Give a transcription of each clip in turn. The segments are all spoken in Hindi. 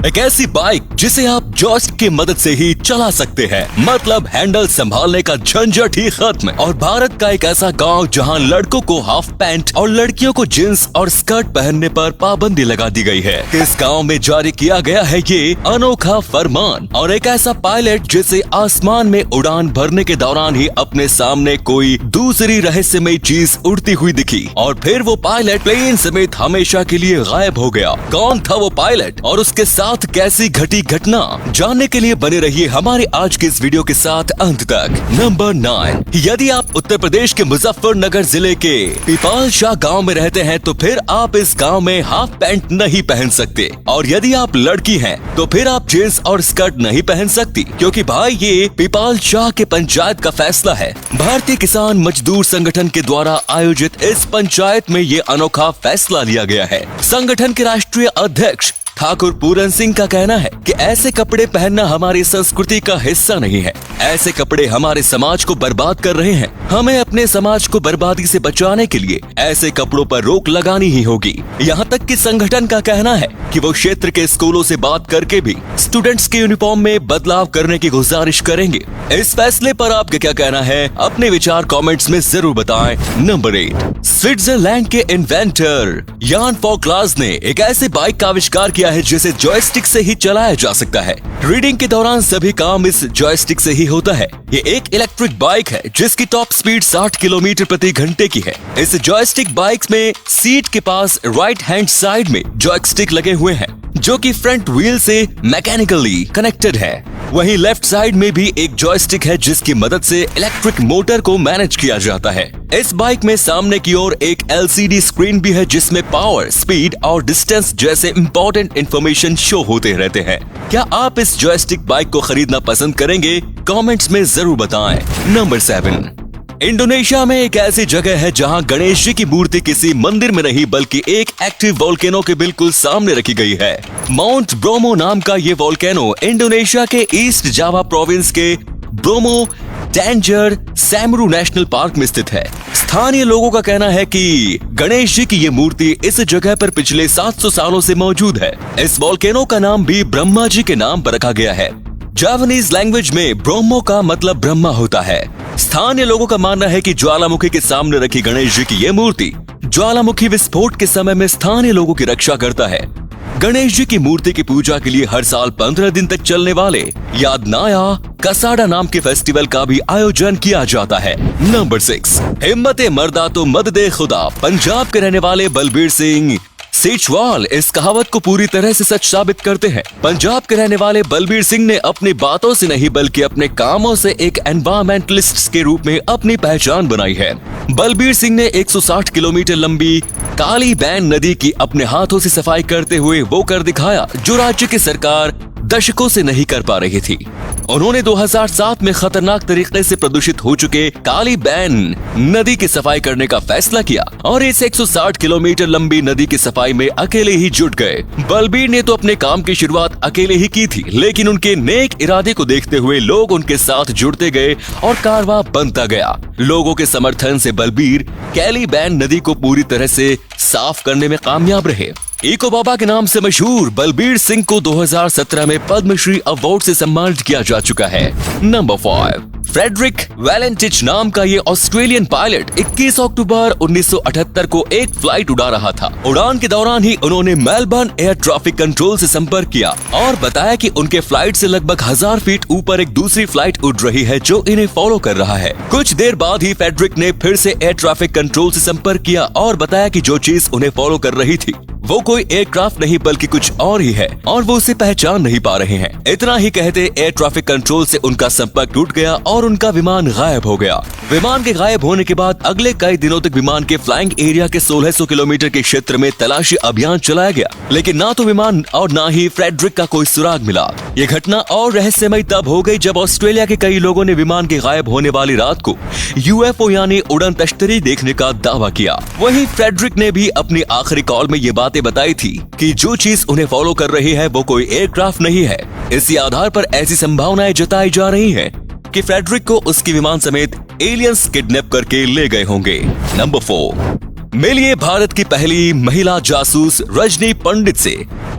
एक ऐसी बाइक जिसे आप जॉयस्टिक की मदद से ही चला सकते हैं, मतलब हैंडल संभालने का झंझट ही खत्म। और भारत का एक ऐसा गांव जहां लड़कों को हाफ पैंट और लड़कियों को जींस और स्कर्ट पहनने पर पाबंदी लगा दी गई है। इस गांव में जारी किया गया है ये अनोखा फरमान। और एक ऐसा पायलट जिसे आसमान में उड़ान भरने के दौरान ही अपने सामने कोई दूसरी रहस्यमय चीज उड़ती हुई दिखी और फिर वो पायलट प्लेन समेत हमेशा के लिए गायब हो गया। कौन था वो पायलट और उसके साथ कैसी घटी घटना, जानने के लिए बने रहिए हमारे आज के इस वीडियो के साथ अंत तक। नंबर 9, यदि आप उत्तर प्रदेश के मुजफ्फरनगर जिले के पिपालशाह गांव में रहते हैं तो फिर आप इस गांव में हाफ पैंट नहीं पहन सकते। और यदि आप लड़की हैं तो फिर आप जींस और स्कर्ट नहीं पहन सकती, क्योंकि भाई ये पिपालशाह के पंचायत का फैसला है। भारतीय किसान मजदूर संगठन के द्वारा आयोजित इस पंचायत में ये अनोखा फैसला लिया गया है। संगठन के राष्ट्रीय अध्यक्ष ठाकुर पूरन सिंह का कहना है कि ऐसे कपड़े पहनना हमारी संस्कृति का हिस्सा नहीं है। ऐसे कपड़े हमारे समाज को बर्बाद कर रहे हैं। हमें अपने समाज को बर्बादी से बचाने के लिए ऐसे कपड़ों पर रोक लगानी ही होगी। यहाँ तक कि संगठन का कहना है कि वो क्षेत्र के स्कूलों से बात करके भी स्टूडेंट्स के यूनिफॉर्म में बदलाव करने की गुजारिश करेंगे। इस फैसले पर आपका क्या कहना है? अपने विचार कमेंट्स में जरूर बताएं। नंबर 8, स्विट्जरलैंड के इन्वेंटर यान फॉकलाज ने एक ऐसे बाइक का आविष्कार किया है जिसे जॉयस्टिक से ही चलाया जा सकता है। रीडिंग के दौरान सभी काम इस जॉयस्टिक से ही होता है। ये एक इलेक्ट्रिक बाइक है जिसकी टॉप स्पीड 60 किलोमीटर प्रति घंटे की है। इस जॉयस्टिक बाइक में सीट के पास राइट हैंड साइड में जॉयस्टिक लगे हुए हैं जो कि फ्रंट व्हील से मैकेनिकली कनेक्टेड है। वहीं लेफ्ट साइड में भी एक जॉयस्टिक है जिसकी मदद से इलेक्ट्रिक मोटर को मैनेज किया जाता है। इस बाइक में सामने की ओर एक LCD स्क्रीन भी है जिसमें पावर, स्पीड और डिस्टेंस जैसे इंपॉर्टेंट इंफॉर्मेशन शो होते रहते हैं। क्या आप इस जॉयस्टिक बाइक को खरीदना पसंद करेंगे? कमेंट्स में जरूर बताएं। नंबर 7, इंडोनेशिया में एक ऐसी जगह है जहां गणेश जी की मूर्ति किसी मंदिर में नहीं बल्कि एक एक्टिव वोल्केनो के बिल्कुल सामने रखी गई है। माउंट ब्रोमो नाम का ये वोल्केनो इंडोनेशिया के ईस्ट जावा प्रोविंस के ब्रोमो डेंजर सैमरू नेशनल पार्क में स्थित है। स्थानीय लोगों का कहना है कि गणेश जी की ये मूर्ति इस जगह पर पिछले 700 सालों से मौजूद है। इस वोल्केनो का नाम भी ब्रह्मा जी के नाम पर रखा गया है। जापानीज लैंग्वेज में ब्रोमो का मतलब ब्रह्मा होता है। स्थानीय लोगों का मानना है कि ज्वालामुखी के सामने रखी गणेश जी की ये मूर्ति ज्वालामुखी विस्फोट के समय में स्थानीय लोगों की रक्षा करता है। गणेश जी की मूर्ति की पूजा के लिए हर साल 15 दिन तक चलने वाले यादनाया कसाडा नाम के फेस्टिवल का भी आयोजन किया जाता है। नंबर 6, हिम्मते मर्दा तो मद दे खुदा। पंजाब के रहने वाले बलबीर सिंह सेचवाल इस कहावत को पूरी तरह से सच साबित करते हैं। पंजाब के रहने वाले बलबीर सिंह ने अपनी बातों से नहीं बल्कि अपने कामों से एक एनवायरमेंटलिस्ट के रूप में अपनी पहचान बनाई है। बलबीर सिंह ने 160 किलोमीटर लंबी काली बैन नदी की अपने हाथों से सफाई करते हुए वो कर दिखाया जो राज्य की सरकार दशकों से नहीं कर पा रही थी। उन्होंने 2007 में खतरनाक तरीके से प्रदूषित हो चुके काली बैन नदी की सफाई करने का फैसला किया और इस 160 किलोमीटर लंबी नदी की सफाई में अकेले ही जुट गए। बलबीर ने तो अपने काम की शुरुआत अकेले ही की थी, लेकिन उनके नेक इरादे को देखते हुए लोग उनके साथ जुड़ते गए और कारवां बनता गया। लोगों के समर्थन से बलबीर काली बैन नदी को पूरी तरह से साफ करने में कामयाब रहे। इको बाबा के नाम से मशहूर बलबीर सिंह को 2017 में पद्मश्री अवार्ड से सम्मानित किया जा चुका है। नंबर 5, फ्रेडरिक वैलेंटिच नाम का ये ऑस्ट्रेलियन पायलट 21 अक्टूबर 1978 को एक फ्लाइट उड़ा रहा था। उड़ान के दौरान ही उन्होंने मेलबर्न एयर ट्रैफिक कंट्रोल से संपर्क किया और बताया कि उनके फ्लाइट से लगभग 1000 फीट ऊपर एक दूसरी फ्लाइट उड़ रही है जो इन्हें फॉलो कर रहा है। कुछ देर बाद ही फ्रेडरिक ने फिर से एयर ट्रैफिक कंट्रोल से संपर्क किया और बताया कि जो चीज उन्हें फॉलो कर रही थी वो कोई एयरक्राफ्ट नहीं बल्कि कुछ और ही है और वो उसे पहचान नहीं पा रहे हैं। इतना ही कहते एयर ट्रैफिक कंट्रोल से उनका संपर्क टूट गया और उनका विमान गायब हो गया। विमान के गायब होने के बाद अगले कई दिनों तक विमान के फ्लाइंग एरिया के 1600 किलोमीटर के क्षेत्र में तलाशी अभियान चलाया गया, लेकिन ना तो विमान और ना ही फ्रेडरिक का कोई सुराग मिला। ये घटना और रहस्यमय तब हो गई जब ऑस्ट्रेलिया के कई लोगों ने विमान के गायब होने वाली रात को UFO यानी उड़न तश्तरी देखने का दावा किया। वहीं फ्रेडरिक ने भी अपनी आखिरी कॉल में ये बातें बताई थी कि जो चीज उन्हें फॉलो कर रही है वो कोई एयरक्राफ्ट नहीं है। इसी आधार पर ऐसी संभावनाएं जताई जा रही हैं कि फ्रेडरिक को उसकी विमान समेत एलियंस किडनैप करके ले गए होंगे। नंबर 4, मिलिए भारत की पहली महिला जासूस रजनी पंडित से।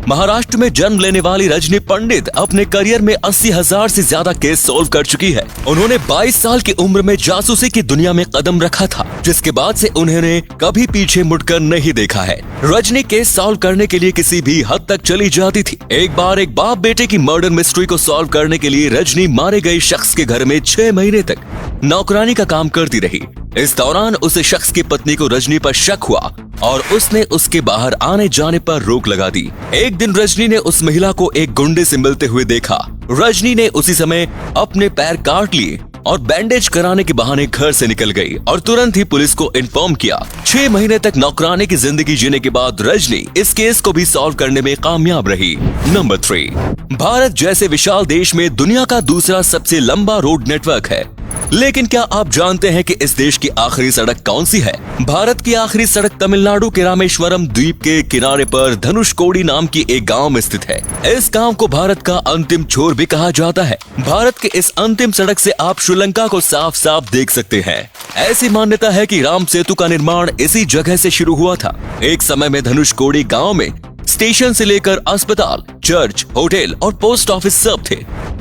महाराष्ट्र में जन्म लेने वाली रजनी पंडित अपने करियर में 80,000 से ज्यादा केस सॉल्व कर चुकी है। उन्होंने 22 साल की उम्र में जासूसी की दुनिया में कदम रखा था, जिसके बाद से उन्होंने कभी पीछे मुड़कर नहीं देखा है। रजनी केस सॉल्व करने के लिए किसी भी हद तक चली जाती थी। एक बार एक बाप बेटे की मर्डर मिस्ट्री को सॉल्व करने के लिए रजनी मारे गए शख्स के घर में 6 महीने तक नौकरानी का काम करती रही। इस दौरान उस शख्स की पत्नी को रजनी पर शक हुआ और उसने उसके बाहर आने जाने पर रोक लगा दी। एक दिन रजनी ने उस महिला को एक गुंडे से मिलते हुए देखा। रजनी ने उसी समय अपने पैर काट लिए और बैंडेज कराने के बहाने घर से निकल गई और तुरंत ही पुलिस को इन्फॉर्म किया। 6 महीने तक नौकरानी की जिंदगी जीने के बाद रजनी इस केस को भी सॉल्व करने में कामयाब रही। नंबर 3, भारत जैसे विशाल देश में दुनिया का दूसरा सबसे लंबा रोड नेटवर्क है। लेकिन क्या आप जानते हैं कि इस देश की आखिरी सड़क कौन सी है? भारत की आखिरी सड़क तमिलनाडु के रामेश्वरम द्वीप के किनारे पर धनुषकोडी नाम की एक गांव में स्थित है। इस गांव को भारत का अंतिम छोर भी कहा जाता है। भारत के इस अंतिम सड़क से आप श्रीलंका को साफ साफ देख सकते हैं। ऐसी मान्यता है कि राम सेतु का निर्माण इसी जगह से शुरू हुआ था। एक समय में धनुषकोडी गांव में स्टेशन से लेकर अस्पताल, चर्च, होटल और पोस्ट ऑफिस सब थे।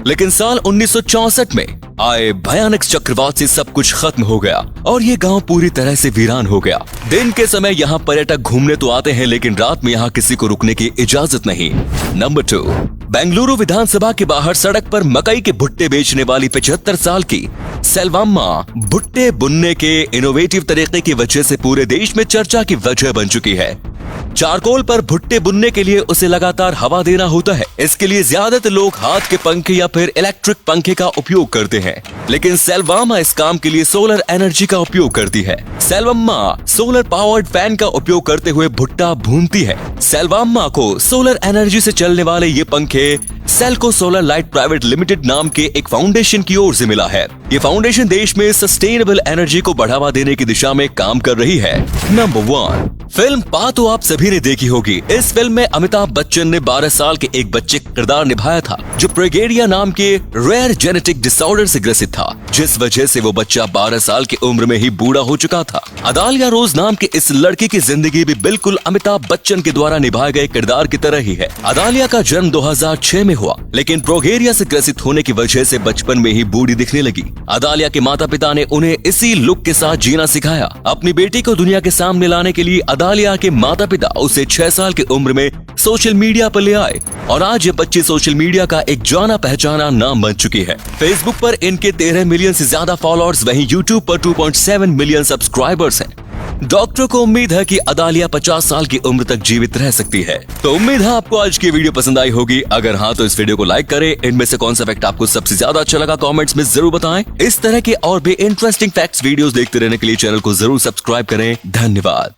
लेकिन साल 1964 में आए भयानक चक्रवात से सब कुछ खत्म हो गया और ये गांव पूरी तरह से वीरान हो गया। दिन के समय यहाँ पर्यटक घूमने तो आते हैं, लेकिन रात में यहाँ किसी को रुकने की इजाजत नहीं। नंबर 2, बेंगलुरु विधानसभा के बाहर सड़क पर मकई के भुट्टे बेचने वाली 75 साल की सेल्वम्मा भुट्टे बुनने के इनोवेटिव तरीके की वजह से पूरे देश में चर्चा की वजह बन चुकी है। चारकोल पर भुट्टे बुनने के लिए उसे लगातार हवा देना होता है। इसके लिए ज्यादातर लोग हाथ के पंखे या फिर इलेक्ट्रिक पंखे का उपयोग करते हैं, लेकिन सेल्वम्मा इस काम के लिए सोलर एनर्जी का उपयोग करती है। सेल्वम्मा सोलर पावर्ड फैन का उपयोग करते हुए भुट्टा भूनती है। सेल्वम्मा को सोलर एनर्जी से चलने वाले ये पंखे SELCO solar light private limited नाम के एक फाउंडेशन की ओर से मिला है। ये फाउंडेशन देश में सस्टेनेबल एनर्जी को बढ़ावा देने की दिशा में काम कर रही है। नंबर 1, फिल्म पा तो आप सभी ने देखी होगी। इस फिल्म में अमिताभ बच्चन ने 12 साल के एक बच्चे का किरदार निभाया था, जो प्रेगेरिया नाम के रेयर जेनेटिक डिसऑर्डर से ग्रसित था, जिस वजह से वो बच्चा 12 साल की उम्र में ही बूढ़ा हो चुका था। अदालिया रोज नाम के इस लड़की की जिंदगी भी बिल्कुल अमिताभ बच्चन के द्वारा निभाए गए किरदार की तरह ही है। अदालिया का जन्म 2006 में हुआ, लेकिन प्रोगेरिया से ग्रसित होने की वजह से बचपन में ही बूढ़ी दिखने लगी। अदालिया के माता पिता ने उन्हें इसी लुक के साथ जीना सिखाया। अपनी बेटी को दुनिया के सामने लाने के लिए अदालिया के माता पिता उसे 6 साल की उम्र में सोशल मीडिया पर ले आए और आज ये बच्ची सोशल मीडिया का एक जाना पहचाना नाम बन चुकी है। फेसबुक पर इनके 13 मिलियन से ज्यादा फॉलोअर्स, वहीं यूट्यूब पर 2.7 मिलियन सब्सक्राइबर्स हैं। डॉक्टर को उम्मीद है कि अदालिया 50 साल की उम्र तक जीवित रह सकती है। तो उम्मीद है आपको आज की वीडियो पसंद आई होगी। अगर हाँ तो इस वीडियो को लाइक करें। इनमें से कौन सा फैक्ट आपको सबसे ज्यादा अच्छा लगा कमेंट्स में जरूर बताएं। इस तरह के और भी इंटरेस्टिंग फैक्ट्स वीडियोस देखते रहने के लिए चैनल को जरूर सब्सक्राइब करें। धन्यवाद।